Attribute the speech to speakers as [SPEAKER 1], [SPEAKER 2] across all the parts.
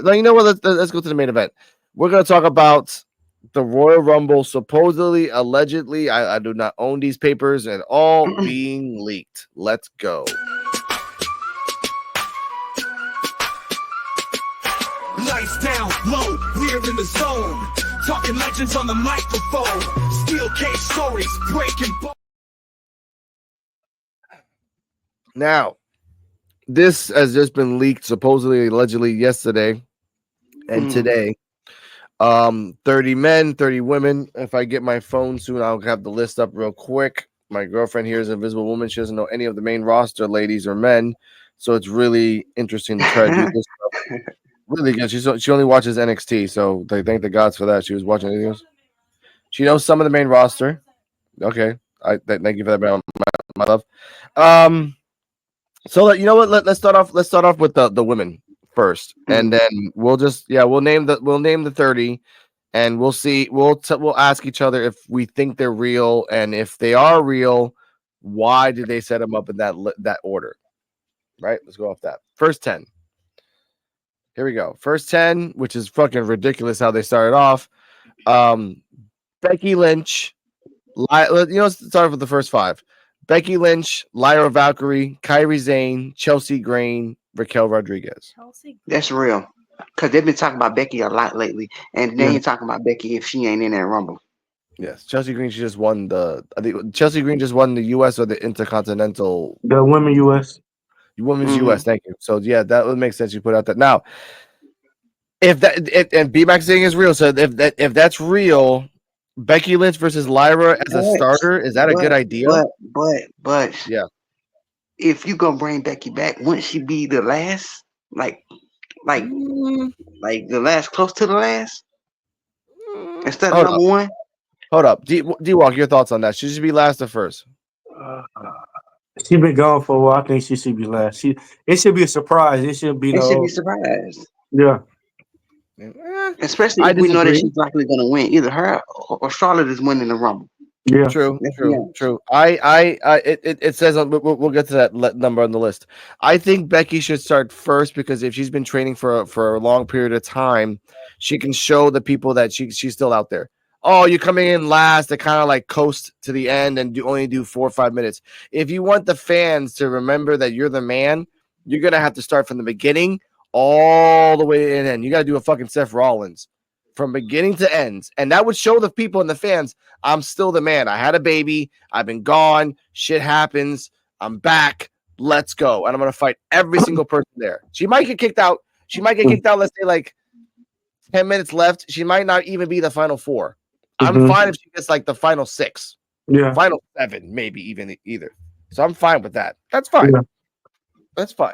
[SPEAKER 1] No, you know what? Let's go to the main event. We're gonna talk about the Royal Rumble, supposedly, allegedly. I do not own these papers, and all being leaked. Let's go.
[SPEAKER 2] Lights down, low, we're in the zone. Talking legends on the microphone. Steel cage stories, breaking bones.
[SPEAKER 1] Now, this has just been leaked, supposedly, allegedly, yesterday and today. 30 men, 30 women. If I get my phone soon, I'll have the list up real quick. My girlfriend here is an Invisible Woman. She doesn't know any of the main roster ladies or men, so it's really interesting to try to do this stuff. Really good. She only watches NXT, so they thank the gods for that. She was watching anything else. She knows some of the main roster. Okay, thank you for that, my love. So you know what? Let's start off. Let's start off with the women first, and then we'll name the 30, and we'll see. We'll ask each other if we think they're real, and if they are real, why did they set them up in that order? Right. Let's go off that first 10. Here we go. First 10, which is fucking ridiculous how they started off. Becky Lynch. Let's start with the first 5. Becky Lynch, Lyra Valkyrie, Kairi Sane, Chelsea Green, Raquel Rodriguez.
[SPEAKER 3] That's real. Because they've been talking about Becky a lot lately. And they ain't talking about Becky if she ain't in that Rumble.
[SPEAKER 1] Yes. Chelsea Green, she just won Chelsea Green just won the US or the Intercontinental.
[SPEAKER 4] The Women US.
[SPEAKER 1] Women's US, thank you. So yeah, that would make sense you put out that. Now, and Bmack saying is real, so if that's real, Becky Lynch versus Lyra as a starter, is that a good idea?
[SPEAKER 3] But
[SPEAKER 1] yeah,
[SPEAKER 3] if you gonna bring Becky back, wouldn't she be the last? Like the last, close to the last, instead of number 1.
[SPEAKER 1] Hold up, D-Walk, your thoughts on that? Should she be last or first?
[SPEAKER 4] She been gone for a while. I think she should be last. It should be a surprise. It should be
[SPEAKER 3] a surprise.
[SPEAKER 4] Yeah.
[SPEAKER 3] Especially if we know that she's likely going to win. Either her or Charlotte is winning the Rumble.
[SPEAKER 4] Yeah,
[SPEAKER 1] true. It says we'll get to that number on the list. I think Becky should start first because if she's been training for a long period of time, she can show the people that she's still out there. Oh, you're coming in last to kind of like coast to the end and only do 4 or 5 minutes. If you want the fans to remember that you're the man, you're gonna have to start from the beginning all the way to the end. You gotta do a fucking Seth Rollins from beginning to end, and that would show the people and the fans I'm still the man. I had a baby. I've been gone. Shit happens. I'm back. Let's go, and I'm gonna fight every single person there. She might get kicked out. Let's say like 10 minutes left. She might not even be the final 4. I'm fine if she gets like the final 6.
[SPEAKER 4] Yeah.
[SPEAKER 1] Final 7, maybe even either. So I'm fine with that. That's fine. Yeah. That's fine.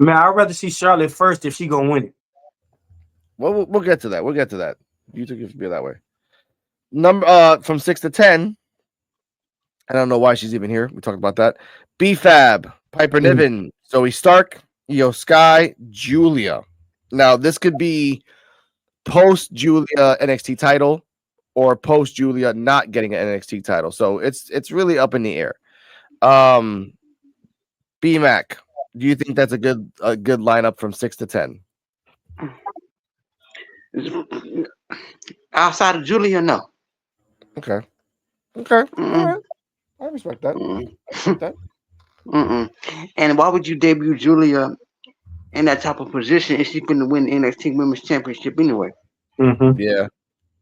[SPEAKER 4] Man, I'd rather see Charlotte first if she gonna win it.
[SPEAKER 1] Well, we'll get to that. You took it to be that way. Number from 6 to 10. I don't know why she's even here. We talked about that. B-Fab, Piper Niven, Zoe Stark, Io Sky, Julia. Now this could be post Julia NXT title or post Julia not getting an NXT title. So it's really up in the air. B-Mac, do you think that's a good lineup from 6 to 10?
[SPEAKER 3] Outside of Julia, no.
[SPEAKER 1] Okay. All right. I respect that.
[SPEAKER 3] And why would you debut Julia in that type of position if she's going to win the NXT Women's Championship anyway?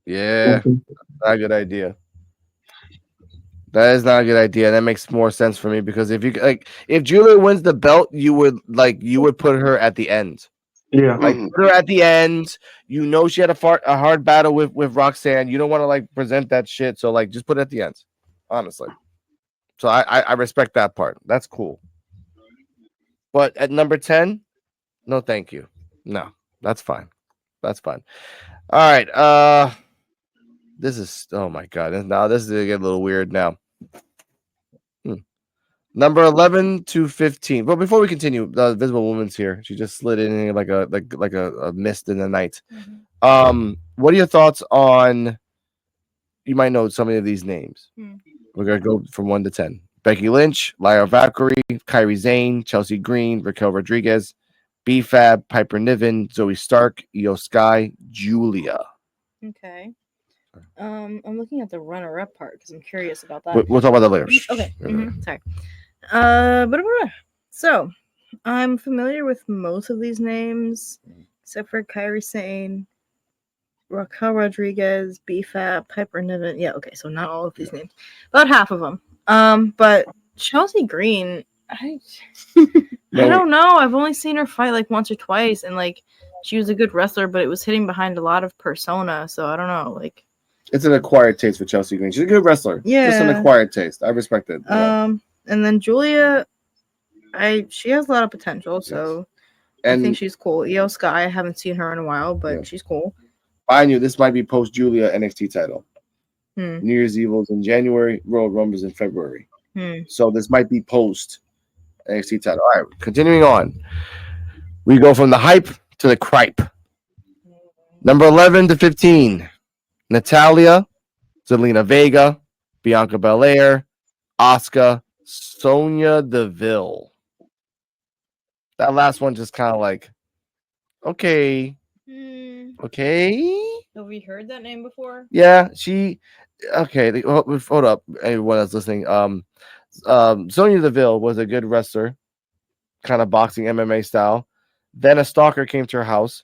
[SPEAKER 1] Yeah. Not a good idea. That is not a good idea. That makes more sense for me because if Julia wins the belt, you would put her at the end.
[SPEAKER 4] Yeah,
[SPEAKER 1] put her at the end. You know she had a hard battle with Roxanne. You don't want to present that shit. So just put it at the end. Honestly. So I respect that part. That's cool. But at number 10, no, thank you. No, that's fine. All right. This is oh my god. Now this is gonna get a little weird now. Number 11 to 15. But before we continue, the Visible Woman's here. She just slid in like a mist in the night. What are your thoughts on? You might know some of these names. We're gonna go from 1 to 10. Becky Lynch, Lyra Valkyrie, Kairi Sane, Chelsea Green, Raquel Rodriguez, B-Fab, Piper Niven, Zoe Stark, Io Sky, Julia.
[SPEAKER 5] Okay. I'm looking at the runner-up part because I'm curious about that.
[SPEAKER 1] We'll talk about that later.
[SPEAKER 5] Okay. Sorry. So I'm familiar with most of these names except for Kairi Sane, Raquel Rodriguez, B-Fab, Piper Niven. Yeah, okay, so not all of these names. About half of them. But Chelsea Green, I don't know. I've only seen her fight like once or twice, and like she was a good wrestler, but it was hitting behind a lot of persona, so I don't know. Like
[SPEAKER 1] it's an acquired taste for Chelsea Green. She's a good wrestler.
[SPEAKER 5] Yeah.
[SPEAKER 1] Just an acquired taste. I respect it.
[SPEAKER 5] And then Julia, she has a lot of potential, so I think she's cool. Io Sky, I haven't seen her in a while, but she's cool.
[SPEAKER 1] I knew this might be post Julia NXT title.
[SPEAKER 5] Hmm.
[SPEAKER 1] New Year's Evil's in January, Royal Rumble's in February. So this might be post NXT title. All right, continuing on. We go from the hype to the cripe. Number 11 to 15. Natalia, Zelina Vega, Bianca Belair, Asuka, Sonya Deville. That last one just kind of like, okay. Okay.
[SPEAKER 5] Have we heard that name before?
[SPEAKER 1] Yeah, okay. Hold up, everyone that's listening. Sonya Deville was a good wrestler, kind of boxing MMA style. Then a stalker came to her house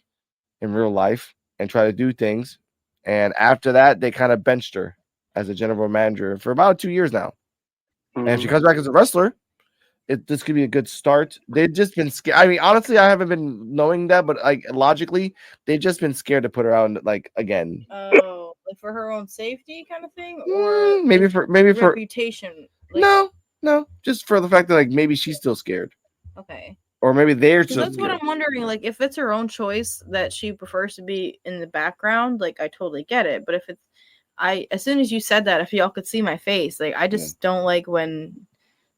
[SPEAKER 1] in real life and tried to do things. And after that, they kind of benched her as a general manager for about 2 years now. And if she comes back as a wrestler, this could be a good start. They've just been scared. I mean, honestly, I haven't been knowing that, but like logically, they've just been scared to put her out like again.
[SPEAKER 5] Oh, like for her own safety kind of thing, or
[SPEAKER 1] maybe for
[SPEAKER 5] reputation.
[SPEAKER 1] Like, no, just for the fact that like maybe she's still scared.
[SPEAKER 5] Okay.
[SPEAKER 1] Or maybe they're just.
[SPEAKER 5] That's what I'm wondering. Like, if it's her own choice that she prefers to be in the background, like I totally get it. But if it's, as soon as you said that, if y'all could see my face, like I just don't like when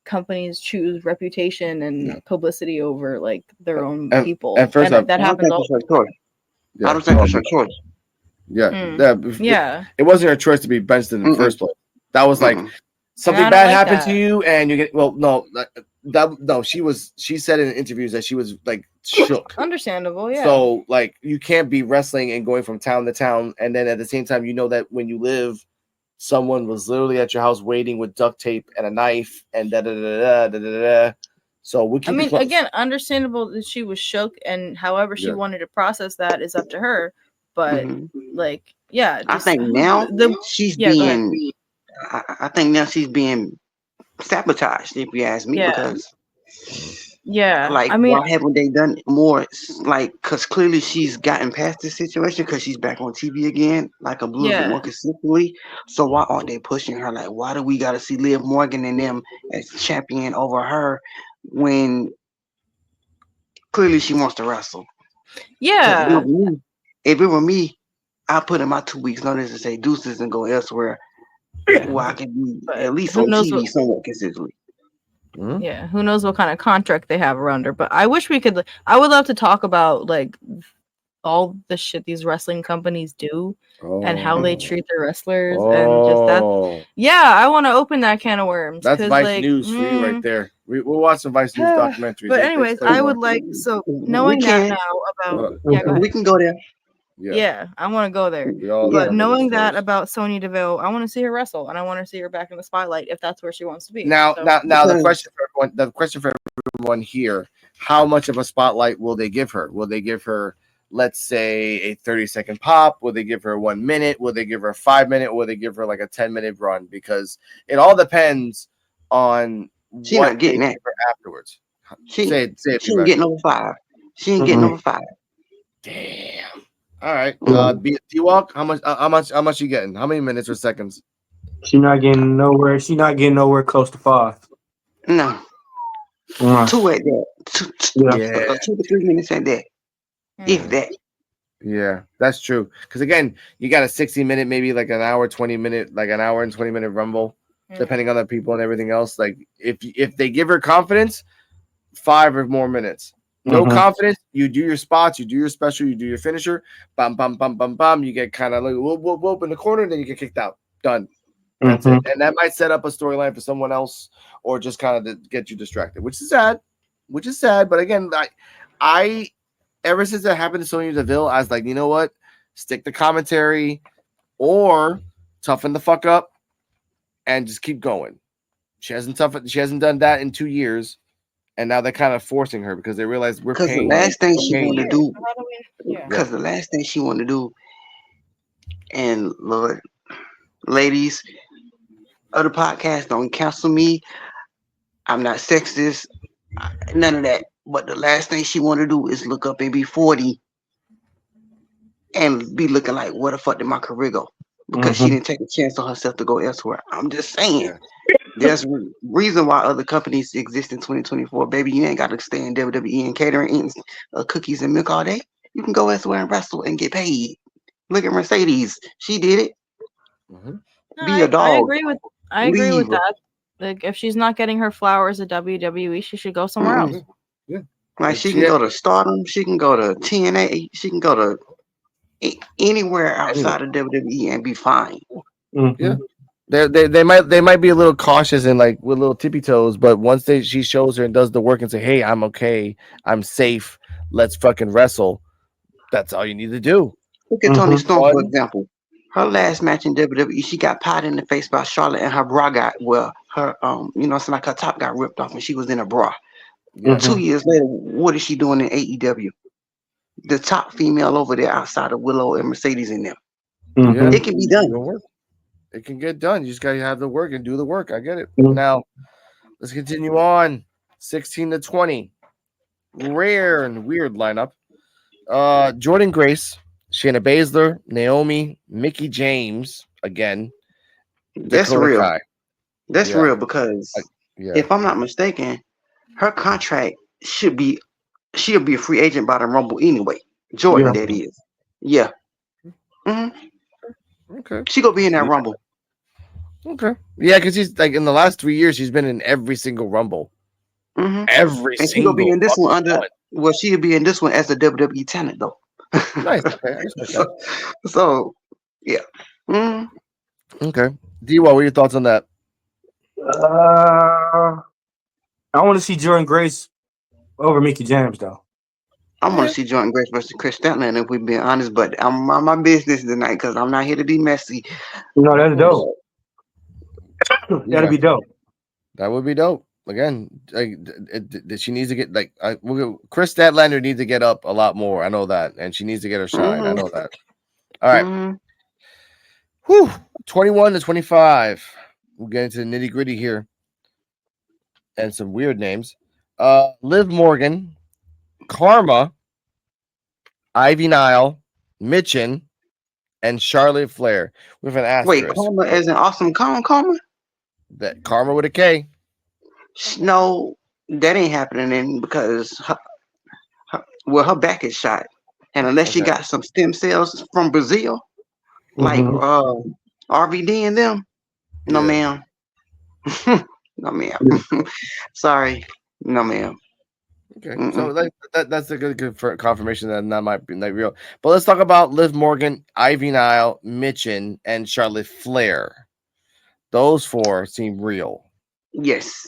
[SPEAKER 5] companies choose reputation and publicity over like their own people.
[SPEAKER 1] And first off,
[SPEAKER 5] that happens all the time.
[SPEAKER 3] I don't think it's her choice.
[SPEAKER 1] Yeah. It wasn't her choice to be benched in the first place. That was like something bad happened to you, and you get she said in interviews that she was like shook.
[SPEAKER 5] Understandable, yeah.
[SPEAKER 1] So like you can't be wrestling and going from town to town, and then at the same time you know that when you live, someone was literally at your house waiting with duct tape and a knife and da da da da da da. So
[SPEAKER 5] again, understandable that she was shook, and however she wanted to process that is up to her. But like,
[SPEAKER 3] I think now she's being. I think now she's being sabotaged, if you ask me, because like, why haven't they done more? Like, because clearly she's gotten past this situation because she's back on TV again, like a little bit more consistently. So why aren't they pushing her? Like, why do we got to see Liv Morgan and them as champion over her when clearly she wants to wrestle?
[SPEAKER 5] Yeah.
[SPEAKER 3] If it were me, I'd put in my 2 weeks notice and say deuces and go elsewhere. Well, I can be at least on TV somewhat consistently.
[SPEAKER 5] Yeah, who knows what kind of contract they have around her. But I wish we could. I would love to talk about like all the shit these wrestling companies do and how they treat their wrestlers and just that. Yeah, I want to open that can of worms.
[SPEAKER 1] That's Vice News for you right there. We'll watch some Vice News documentaries.
[SPEAKER 5] But anyways, I would like knowing that now about. Yeah, go ahead.
[SPEAKER 3] We can go there.
[SPEAKER 5] Yeah, I want to go there. But knowing that about Sonya Deville, I want to see her wrestle, and I want to see her back in the spotlight if that's where she wants to be.
[SPEAKER 1] Now, the question for everyone here: how much of a spotlight will they give her? Will they give her, let's say, a 30-second pop? Will they give her 1 minute? Will they give her a 5 minute? Or will they give her like a 10-minute run? Because it all depends on what they give her afterwards.
[SPEAKER 3] She ain't getting over 5. She ain't getting over 5.
[SPEAKER 1] Damn. All right. D-Walk, how much you getting? How many minutes or seconds?
[SPEAKER 4] She's not getting nowhere. She's not getting nowhere close to 5.
[SPEAKER 3] No. 2 at that. 2 to 3 minutes at that. If that.
[SPEAKER 1] Yeah, that's true. Because again, you got a 60-minute, maybe like an hour, 20-minute, like an hour and 20-minute rumble, depending on the people and everything else. Like if they give her confidence, 5 or more minutes. No confidence, you do your spots, you do your special, you do your finisher, bam, bam, bam, bam, bam. You get kind of like whoop, whoop, whoop in the corner, then you get kicked out. Done. That's it. And that might set up a storyline for someone else, or just kind of get you distracted, which is sad. But again, Ever since that happened to Sonya Deville, I was like, you know what? Stick to commentary or toughen the fuck up and just keep going. She hasn't done that in 2 years, and now they're kind of forcing her because they realize we're paying.
[SPEAKER 3] The last thing she wanted to do, because the last thing she wanted to do, and Lord, ladies, other podcasts don't cancel me. I'm not sexist, none of that. But the last thing she want to do is look up and be 40 and be looking like, where the fuck did my career go? Because she didn't take a chance on herself to go elsewhere. I'm just saying, there's a reason why other companies exist in 2024. Baby, you ain't got to stay in WWE and catering, eating cookies and milk all day. You can go elsewhere and wrestle and get paid. Look at Mercedes. She did it. Be a dog.
[SPEAKER 5] I agree with that. Like, if she's not getting her flowers at WWE, she should go somewhere else.
[SPEAKER 1] Yeah.
[SPEAKER 3] Like, she can go to Stardom. She can go to TNA. She can go to anywhere outside of WWE and be fine.
[SPEAKER 1] Yeah. They might be a little cautious and like with little tippy toes, but once she shows her and does the work and say, hey, I'm okay, I'm safe, let's fucking wrestle. That's all you need to do.
[SPEAKER 3] Look at Toni Storm, for example. Her last match in WWE, she got pied in the face by Charlotte, and her bra got her it's like her top got ripped off, and she was in a bra. 2 years later, what is she doing in AEW? The top female over there outside of Willow and Mercedes in them. It can be done.
[SPEAKER 1] It can get done. You just gotta have the work and do the work. I get it. Now, let's continue on. 16 to 20. Rare and weird lineup. Jordynne Grace, Shayna Baszler, Naomi, Mickie James again.
[SPEAKER 3] That's
[SPEAKER 1] Dakota
[SPEAKER 3] real.
[SPEAKER 1] Kai.
[SPEAKER 3] That's real because if I'm not mistaken, her contract she'll be a free agent by the Rumble anyway. Jordan, that is. Yeah.
[SPEAKER 1] Okay.
[SPEAKER 3] She gonna be in that Rumble.
[SPEAKER 1] Okay. Yeah, because she's like in the last 3 years, she's been in every single Rumble. Every
[SPEAKER 3] and
[SPEAKER 1] single.
[SPEAKER 3] She gonna be in this one under. Well, she'll be in this one as a WWE talent though.
[SPEAKER 1] Nice. Okay.
[SPEAKER 3] So yeah.
[SPEAKER 1] Okay. D-Wall, what are your thoughts on that?
[SPEAKER 4] I want to see Jordynne Grace over Mickie James though.
[SPEAKER 3] I want to see Jordynne Grace versus Chris Statlander, if we're being honest, but I'm on my business tonight because I'm not here to be messy.
[SPEAKER 4] No, that's dope. That'd be dope.
[SPEAKER 1] That would be dope. Again, she needs to get Chris Statlander needs to get up a lot more. I know that, and she needs to get her shine. I know that. All right. Whew. 21 to 25. We'll get into the nitty gritty here, and some weird names. Liv Morgan, Karma, Ivy Nile, Mitchin, and Charlotte Flair with an asterisk.
[SPEAKER 3] Wait, Karma as an awesome Karma?
[SPEAKER 1] That Karma with a K.
[SPEAKER 3] No, that ain't happening because her back is shot, and unless she got some stem cells from Brazil, like RVD and them, no ma'am, no ma'am. Sorry, no ma'am.
[SPEAKER 1] Okay, so that's a good confirmation that might be like real. But let's talk about Liv Morgan, Ivy Nile, Mitchin, and Charlotte Flair. Those four seem real.
[SPEAKER 3] Yes,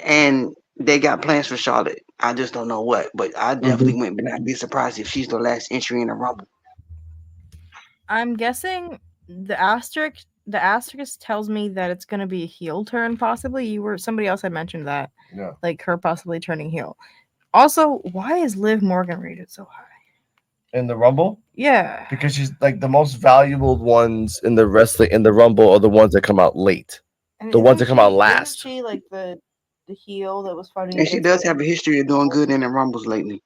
[SPEAKER 3] and they got plans for Charlotte. I just don't know what, but I definitely wouldn't not be surprised if she's the last entry in the Rumble.
[SPEAKER 5] I'm guessing the asterisk tells me that it's going to be a heel turn, possibly. Somebody else had mentioned that, like her possibly turning heel. Also, why is Liv Morgan rated so high
[SPEAKER 1] in the Rumble?
[SPEAKER 5] Yeah,
[SPEAKER 1] because she's like the most valuable ones in the wrestling in the Rumble are the ones that come out late, the ones that come out last.
[SPEAKER 5] Isn't she like the heel that was fighting?
[SPEAKER 3] And she does have a history of doing good in the Rumbles lately.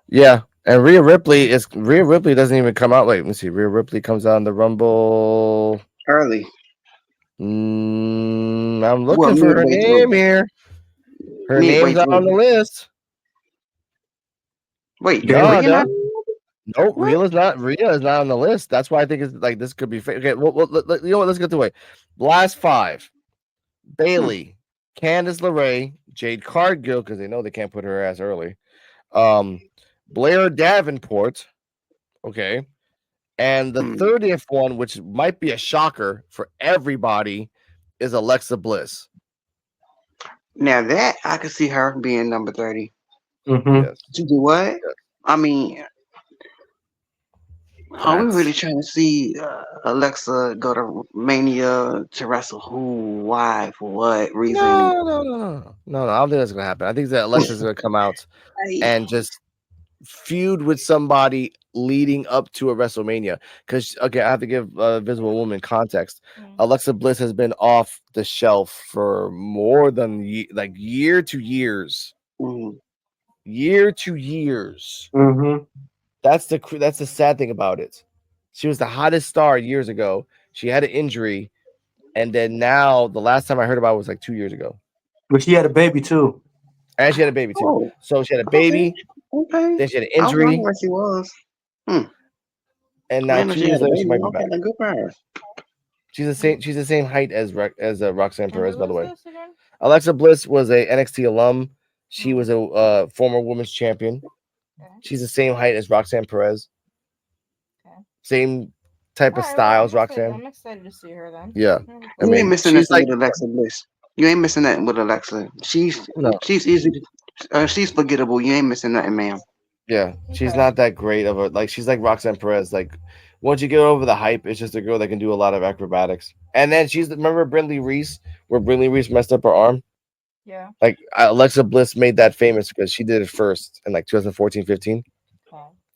[SPEAKER 1] Yeah, and Rhea Ripley doesn't even come out late. Let me see. Rhea Ripley comes out in the Rumble
[SPEAKER 3] early.
[SPEAKER 1] I'm looking for her name here. Her name's not on the list.
[SPEAKER 3] Wait,
[SPEAKER 1] no, Rhea is not on the list. That's why I think it's like this could be fake. Okay, well, you know what? Let's get to it. Last five: Bayley, Candice LeRae, Jade Cargill, because they know they can't put her ass early. Blair Davenport, okay, and the 30th one, which might be a shocker for everybody, is Alexa Bliss.
[SPEAKER 3] Now that I could see her being number 30.
[SPEAKER 1] Yes.
[SPEAKER 3] You do what?
[SPEAKER 1] Yes.
[SPEAKER 3] I mean, are we really trying to see Alexa go to Mania to wrestle who, why, for what reason?
[SPEAKER 1] No. I don't think that's gonna happen. I think that Alexa's gonna come out and just feud with somebody leading up to a WrestleMania. Because okay, I have to give Visible Woman context. Alexa Bliss has been off the shelf for more than year to years. Year to years. That's the sad thing about it. She was the hottest star years ago. She had an injury, and then now the last time I heard about it was like 2 years ago.
[SPEAKER 4] But she had a baby too.
[SPEAKER 1] And she had a baby too.
[SPEAKER 3] Oh,
[SPEAKER 1] So she had a baby.
[SPEAKER 3] Okay.
[SPEAKER 1] Then she had an
[SPEAKER 3] I was
[SPEAKER 1] injury.
[SPEAKER 3] wondering where she was.
[SPEAKER 1] And now 2 years later, she might be back.
[SPEAKER 3] Good for her.
[SPEAKER 1] She's the same height as Roxanne Perez, by the way. Alexa Bliss was a NXT alum. She was a former women's champion. She's the same height as Roxanne Perez. Same type of style as Roxanne.
[SPEAKER 5] I'm excited to see her then.
[SPEAKER 1] Yeah.
[SPEAKER 3] You ain't missing nothing with Alexa Bliss. You ain't missing nothing with Alexa. She's easy. She's forgettable. You ain't missing nothing, ma'am.
[SPEAKER 1] Yeah, she's not that great of a she's like Roxanne Perez. Like once you get over the hype, it's just a girl that can do a lot of acrobatics. And then remember Brinley Reese, where Brinley Reese messed up her arm?
[SPEAKER 5] Yeah.
[SPEAKER 1] Like Alexa Bliss made that famous because she did it first in like 2014, 15.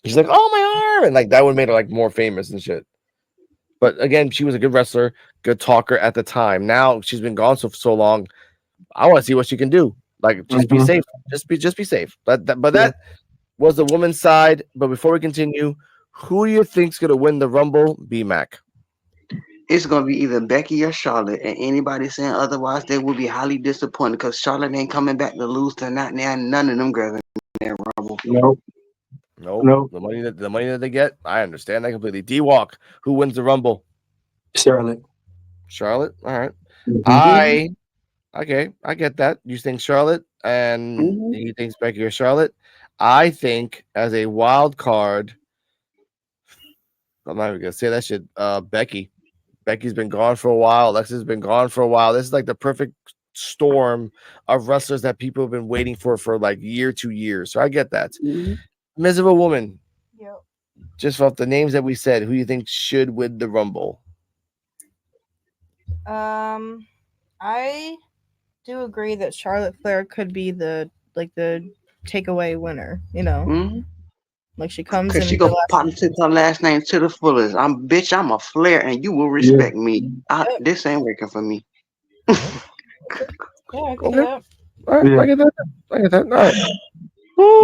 [SPEAKER 1] She's like, oh my arm, and like that would make her like more famous and shit. But again, she was a good wrestler, good talker at the time. Now she's been gone so long. I want to see what she can do. Like just be safe. Just be safe. But that was the women's side. But before we continue, who do you think's gonna win the Rumble? Bmack.
[SPEAKER 3] It's gonna be either Becky or Charlotte, and anybody saying otherwise, they will be highly disappointed because Charlotte ain't coming back to lose to none of them girls in that Rumble.
[SPEAKER 1] Nope. The money that they get, I understand that completely. D-Walk, who wins the Rumble?
[SPEAKER 4] Charlotte.
[SPEAKER 1] All right. I get that. You think Charlotte, and he thinks Becky or Charlotte. I think as a wild card, I'm not even gonna say that shit. Becky. Becky's been gone for a while. Alexa's been gone for a while. This is like the perfect storm of wrestlers that people have been waiting for like 2 years. So I get that. Miserable Woman.
[SPEAKER 5] Yep.
[SPEAKER 1] Just off the names that we said, who do you think should win the Rumble?
[SPEAKER 5] I do agree that Charlotte Flair could be the takeaway winner. You know, like she comes
[SPEAKER 3] because she go politics her last name to the fullest. I'm a Flair, and you will respect me. This ain't working for me.
[SPEAKER 5] Yeah, I can do that.
[SPEAKER 1] All right, I get that. All right.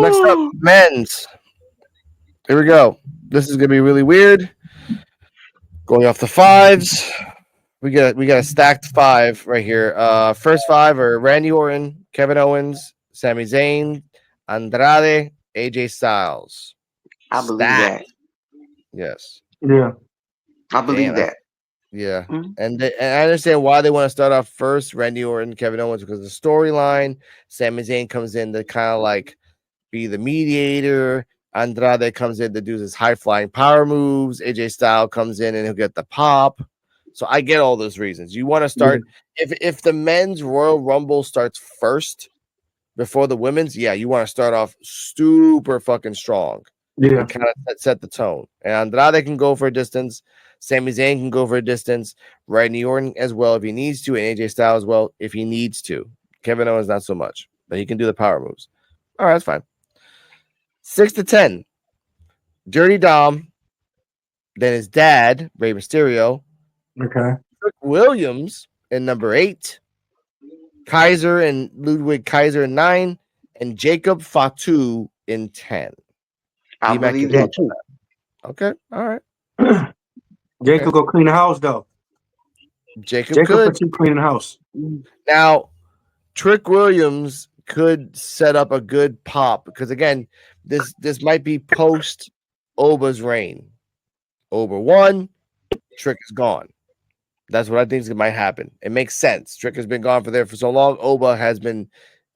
[SPEAKER 1] Next up, men's. Here we go. This is gonna be really weird. Going off the fives. We got a stacked five right here. First five are Randy Orton, Kevin Owens, Sami Zayn, Andrade, AJ Styles.
[SPEAKER 3] I believe that.
[SPEAKER 1] Yes.
[SPEAKER 4] Yeah.
[SPEAKER 3] I believe that.
[SPEAKER 1] Yeah. And I understand why they want to start off first, Randy Orton, Kevin Owens, because the storyline, Sami Zayn comes in to kind of like be the mediator. Andrade comes in to do his high flying power moves. AJ Styles comes in and he'll get the pop. So I get all those reasons. You want to start if the men's Royal Rumble starts first before the women's, you want to start off super fucking strong.
[SPEAKER 4] Yeah,
[SPEAKER 1] and kind of set the tone. And Andrade can go for a distance. Sami Zayn can go for a distance. Randy Orton as well if he needs to, and AJ Styles as well if he needs to. Kevin Owens not so much, but he can do the power moves. All right, that's fine. 6 to 10. Dirty Dom. Then his dad, Rey Mysterio.
[SPEAKER 4] Okay.
[SPEAKER 1] Trick Williams in number 8. Kaiser and Ludwig Kaiser in 9. And Jacob Fatu in 10.
[SPEAKER 3] I believe that too.
[SPEAKER 1] Okay, all right.
[SPEAKER 4] Jacob go clean the house though.
[SPEAKER 1] Jacob could
[SPEAKER 4] clean the house.
[SPEAKER 1] Now, Trick Williams could set up a good pop because again, this might be post Oba's reign. Oba won, Trick is gone. That's what I think might happen. It makes sense. Trick has been gone for so long. Oba has been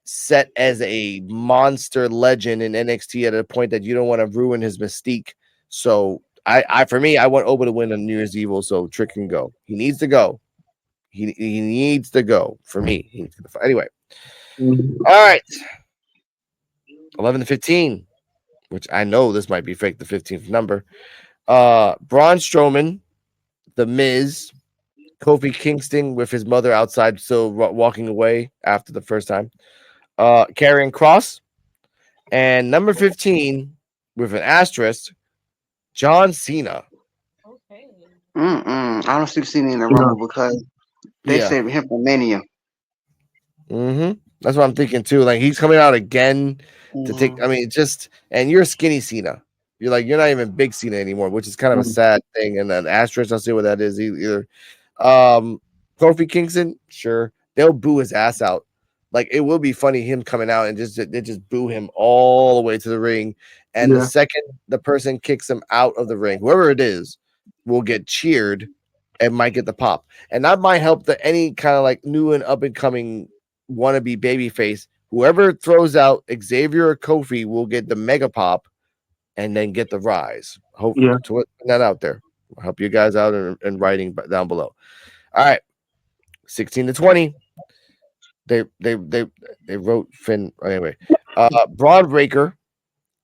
[SPEAKER 1] set as a monster legend in NXT at a point that you don't want to ruin his mystique. So for me, I want Oba to win on New Year's Evil so Trick can go. He needs to go. He needs to go for me. Anyway. All right. 11 to 15, which I know this might be fake, the 15th number. Braun Strowman, The Miz, Kofi Kingston with his mother outside, still walking away after the first time. Karrion Kross, and number 15 with an asterisk, John Cena.
[SPEAKER 5] Okay.
[SPEAKER 3] I don't see Cena in the Rumble because they saved him for Mania.
[SPEAKER 1] That's what I'm thinking too. Like he's coming out again to take. I mean, just and you're skinny Cena. You're not even big Cena anymore, which is kind of a sad thing. And then asterisk, I'll see what that is either. Kofi Kingston, sure, they'll boo his ass out. Like it will be funny him coming out and they just boo him all the way to the ring. And the second the person kicks him out of the ring, whoever it is, will get cheered and might get the pop. And that might help any kind of like new and up and coming wannabe babyface. Whoever throws out Xavier or Kofi will get the mega pop and then get the rise. Hopefully, to put that out there. I'll help you guys out in writing down below. All right, 16 to 20. They wrote Finn anyway. Braun Breaker,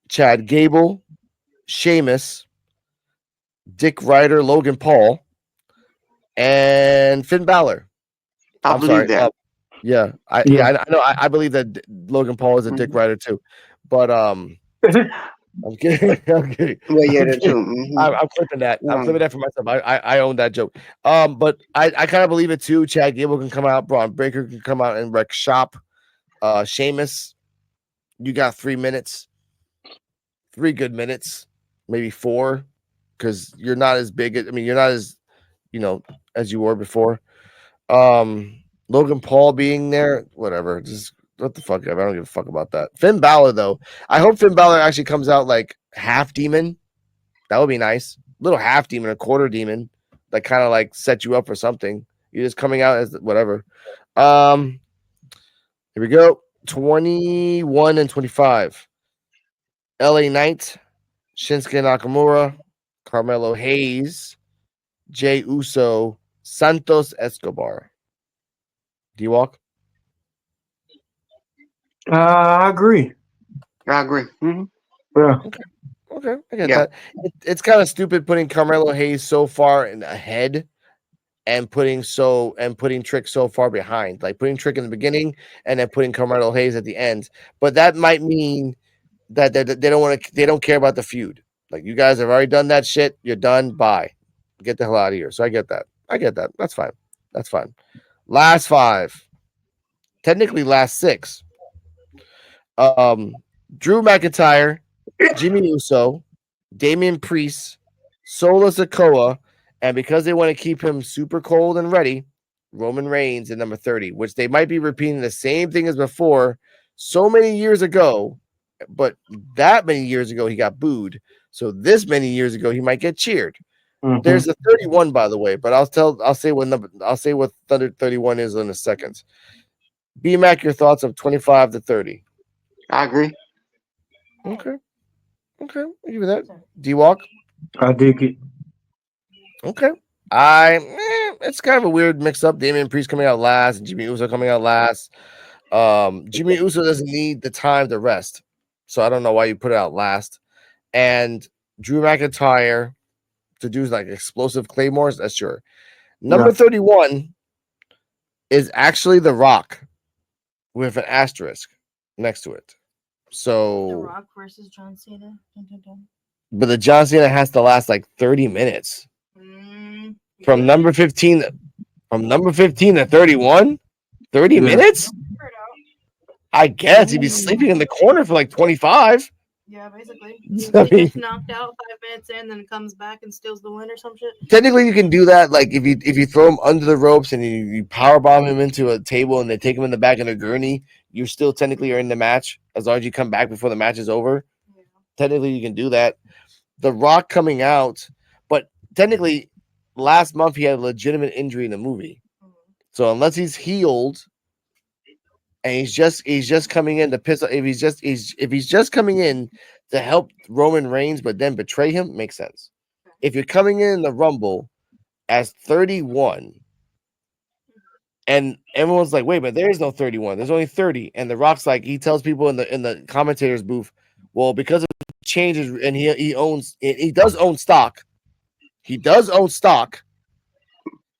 [SPEAKER 1] Chad Gable, Sheamus, Dick Ryder, Logan Paul, and Finn Balor. I'm sorry.
[SPEAKER 3] That.
[SPEAKER 1] I know. I believe that Logan Paul is a Dick Ryder too, but I'm kidding. I'm kidding.
[SPEAKER 3] Well, yeah,
[SPEAKER 1] that
[SPEAKER 3] too.
[SPEAKER 1] I'm clipping that. I'm clipping that for myself. I own that joke. But I kind of believe it too. Chad Gable can come out. Braun Breaker can come out and wreck shop. Sheamus, you got 3 minutes. 3 good minutes, maybe 4, because you're not as big. You're not as as you were before. Logan Paul being there, whatever. Just what the fuck? I don't give a fuck about that. Finn Balor, though. I hope Finn Balor actually comes out like half demon. That would be nice. Little half demon, a quarter demon. That kind of like set you up for something. You're just coming out as whatever. Here we go. 21 and 25. LA Knight, Shinsuke Nakamura, Carmelo Hayes, Jey Uso, Santos Escobar. D-Walk?
[SPEAKER 4] I agree.
[SPEAKER 3] Mm-hmm.
[SPEAKER 4] Yeah.
[SPEAKER 1] Okay. I get that. It's kind of stupid putting Carmelo Hayes so far ahead and putting Trick so far behind. Like putting Trick in the beginning and then putting Carmelo Hayes at the end. But that might mean that they don't care about the feud. Like you guys have already done that shit. You're done. Bye. Get the hell out of here. So I get that. That's fine. Last 5. Technically last 6. Drew McIntyre, Jimmy Uso, Damian Priest, Solo Sikoa, and because they want to keep him super cold and ready, Roman Reigns at number 30, which they might be repeating the same thing as before so many years ago, but that many years ago he got booed. So this many years ago he might get cheered. Mm-hmm. There's a 31, by the way, but I'll say what Thunder 31 is in a second. Bmack, your thoughts of 25 to 30.
[SPEAKER 3] I agree.
[SPEAKER 1] Okay. I'll give you that. D-Walk?
[SPEAKER 4] I dig it.
[SPEAKER 1] Okay. It's kind of a weird mix-up. Damian Priest coming out last and Jimmy Uso coming out last. Jimmy Uso doesn't need the time to rest, so I don't know why you put it out last. And Drew McIntyre to do like explosive claymores, that's sure. Number 31 is actually The Rock with an asterisk next to it. So
[SPEAKER 5] The Rock versus John Cena.
[SPEAKER 1] But the John Cena has to last like 30 minutes. From number 15 to 31? 30 minutes? I guess he'd be sleeping in the corner for like 25.
[SPEAKER 5] Yeah, basically. He gets knocked out 5 minutes in, then comes back and steals the win or some shit.
[SPEAKER 1] Technically, you can do that. Like if you throw him under the ropes and you power bomb him into a table and they take him in the back of a gurney, you still technically are in the match as long as you come back before the match is over. Yeah. Technically, you can do that. The Rock coming out, but technically, last month he had a legitimate injury in the movie. So unless he's healed. And he's just coming in to piss off. If he's just coming in to help Roman Reigns, but then betray him, makes sense. If you're coming in the Rumble as 31 And everyone's like, wait, but there is no 31. There's only 30. And The Rock's like, he tells people in the commentators booth, well, because of changes, and he does own stock. He does own stock.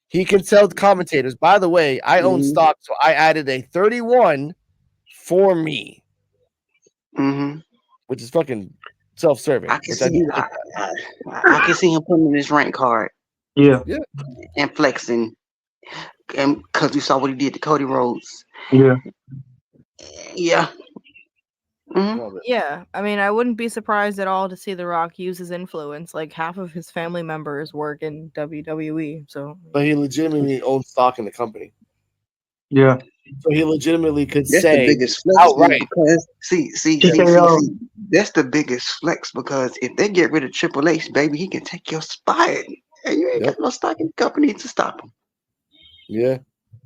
[SPEAKER 1] He can tell the commentators, by the way, I own stock, so I added a 31 for me. Which is fucking self-serving.
[SPEAKER 3] I can see him putting in his rank card.
[SPEAKER 4] Yeah.
[SPEAKER 3] And flexing. And because you saw what he did to Cody Rhodes.
[SPEAKER 4] Yeah.
[SPEAKER 3] Yeah.
[SPEAKER 5] Yeah. I mean, I wouldn't be surprised at all to see The Rock use his influence. Like half of his family members work in WWE. So
[SPEAKER 1] but he legitimately owns stock in the company.
[SPEAKER 4] Yeah.
[SPEAKER 1] So he legitimately could
[SPEAKER 3] that's
[SPEAKER 1] say
[SPEAKER 3] the biggest flex
[SPEAKER 1] outright.
[SPEAKER 3] Because see, that's the biggest flex because if they get rid of Triple H, baby, he can take your spot. And you ain't got no stock in the company to stop him.
[SPEAKER 1] Yeah.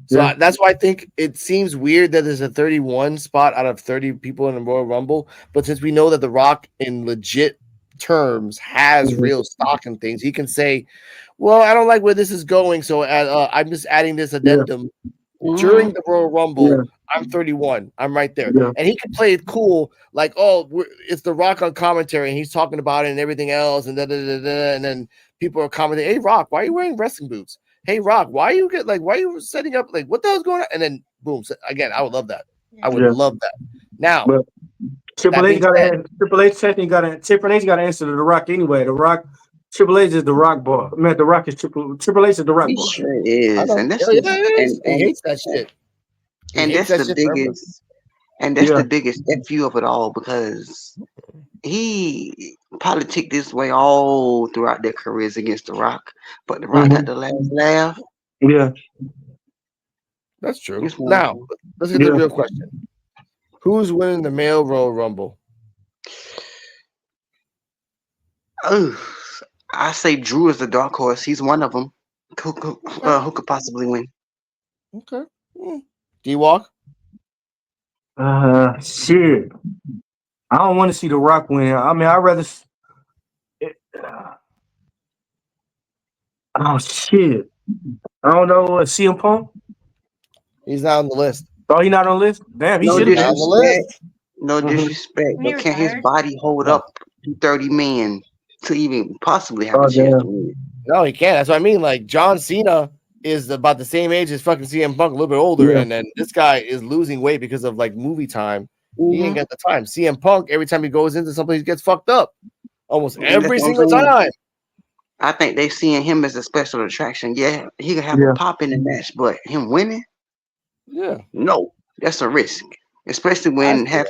[SPEAKER 1] So that's why I think it seems weird that there's a 31 spot out of 30 people in the Royal Rumble. But since we know that The Rock in legit terms has real stock and things, he can say, well, I don't like where this is going. So I'm just adding this addendum during the Royal Rumble. I'm 31. I'm right there. And he can play it cool. Like, it's The Rock on commentary and he's talking about it and everything else. And and then people are commenting, hey, Rock, why are you wearing wrestling boots? Hey, Rock, why are you setting up? Like, what the hell's going on? And then, boom, again, I would love that. I would love that. Now,
[SPEAKER 4] Triple H got to answer to The Rock anyway. Triple H is The Rock boy. I mean, The Rock is Triple H is The Rock boy.
[SPEAKER 3] He sure is. And that's
[SPEAKER 1] he hates that shit.
[SPEAKER 3] And that's the biggest. And that's the biggest FU of it all because he politic this way all throughout their careers against The Rock, but The Rock got the last laugh.
[SPEAKER 4] Yeah,
[SPEAKER 1] that's true. Now, let's get to the real question: who's winning the male Royal Rumble?
[SPEAKER 3] Oh, I say Drew is the dark horse. He's one of them. Who could possibly win?
[SPEAKER 1] Okay. D-Walk?
[SPEAKER 4] Shit. I don't want to see The Rock win. I mean, I'd rather. Oh shit! I don't know. CM Punk?
[SPEAKER 1] He's not on the list.
[SPEAKER 4] Oh, he's not on the list. Damn, he should be on the list.
[SPEAKER 3] No disrespect, but can his body hold up 30 men to even possibly have a chance to win?
[SPEAKER 1] No, he can't. That's what I mean. Like John Cena is about the same age as fucking CM Punk, a little bit older, and then this guy is losing weight because of like movie time. He ain't got the time. CM Punk, every time he goes into something, he gets fucked up. Almost every single time.
[SPEAKER 3] I think they seeing him as a special attraction. Yeah, he could have a pop in the match, but him winning? No, that's a risk. Especially when half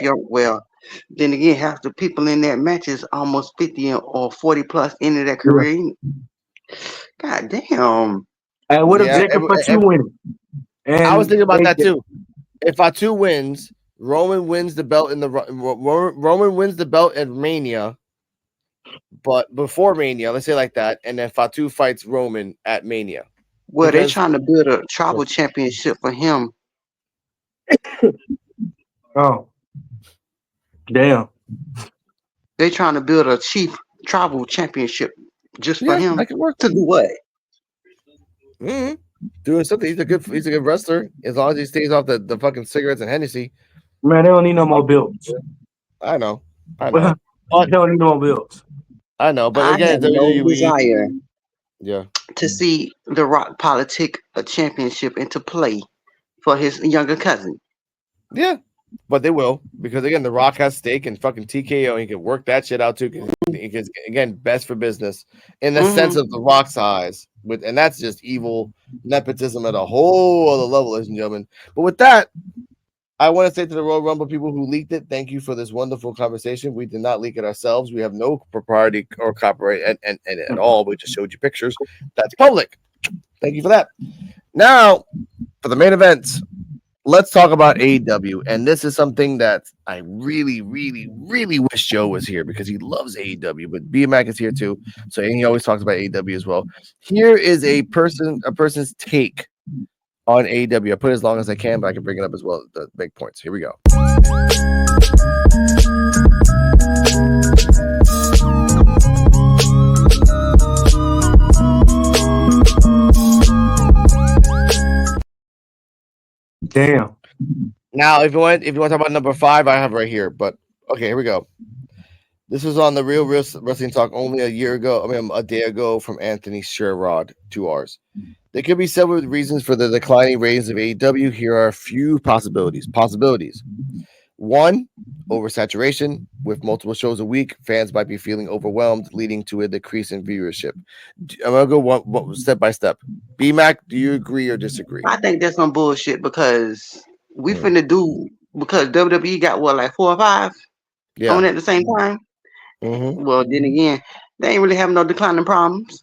[SPEAKER 3] then again, half the people in that match is almost 50 or 40 plus into their career. God damn.
[SPEAKER 4] And what if Jacob Fatu winning?
[SPEAKER 1] I was thinking about that too. If Fatu wins, Roman wins the belt Roman wins the belt at Mania, but before Mania, let's say like that, and then Fatu fights Roman at Mania.
[SPEAKER 3] Well, they're trying to build a tribal championship for him.
[SPEAKER 4] Oh, damn!
[SPEAKER 3] They're trying to build a chief tribal championship just for him.
[SPEAKER 1] That could work.
[SPEAKER 3] To do what?
[SPEAKER 1] Doing something. He's a good wrestler as long as he stays off the fucking cigarettes and Hennessy.
[SPEAKER 4] Man, they don't need no more belts.
[SPEAKER 1] I know.
[SPEAKER 4] They don't need no more belts.
[SPEAKER 1] I know, but again,
[SPEAKER 3] no desire.
[SPEAKER 1] Yeah.
[SPEAKER 3] To see The Rock politic a championship into play for his younger cousin.
[SPEAKER 1] Yeah, but they will because again, The Rock has stake in fucking TKO. He can work that shit out too. Because again, best for business in the sense of The Rock's eyes. And that's just evil nepotism at a whole other level, ladies and gentlemen. But with that, I want to say to the Royal Rumble people who leaked it, thank you for this wonderful conversation. We did not leak it ourselves. We have no propriety or copyright and at all. We just showed you pictures. That's public. Thank you for that. Now, for the main event, let's talk about AEW. And this is something that I really, really, really wish Joe was here because he loves AEW. But Bmack is here too. So he always talks about AEW as well. Here is a person's take on AEW. I put it as long as I can, but I can bring it up as well to make points. Here we go.
[SPEAKER 4] Damn.
[SPEAKER 1] Now, if you want to talk about number 5, I have right here. But okay, here we go. This was on the Real Wrestling Talk only a day ago from Anthony Sherrod, 2 R's. There could be several reasons for the declining ratings of AEW. Here are a few possibilities. 1, oversaturation. With multiple shows a week, fans might be feeling overwhelmed, leading to a decrease in viewership. I'm going to go one step by step. Bmack, do you agree or disagree?
[SPEAKER 3] I think that's some bullshit because we finna do, because WWE got what, like 4 or 5 on at the same time? Well, then again, they ain't really having no declining problems.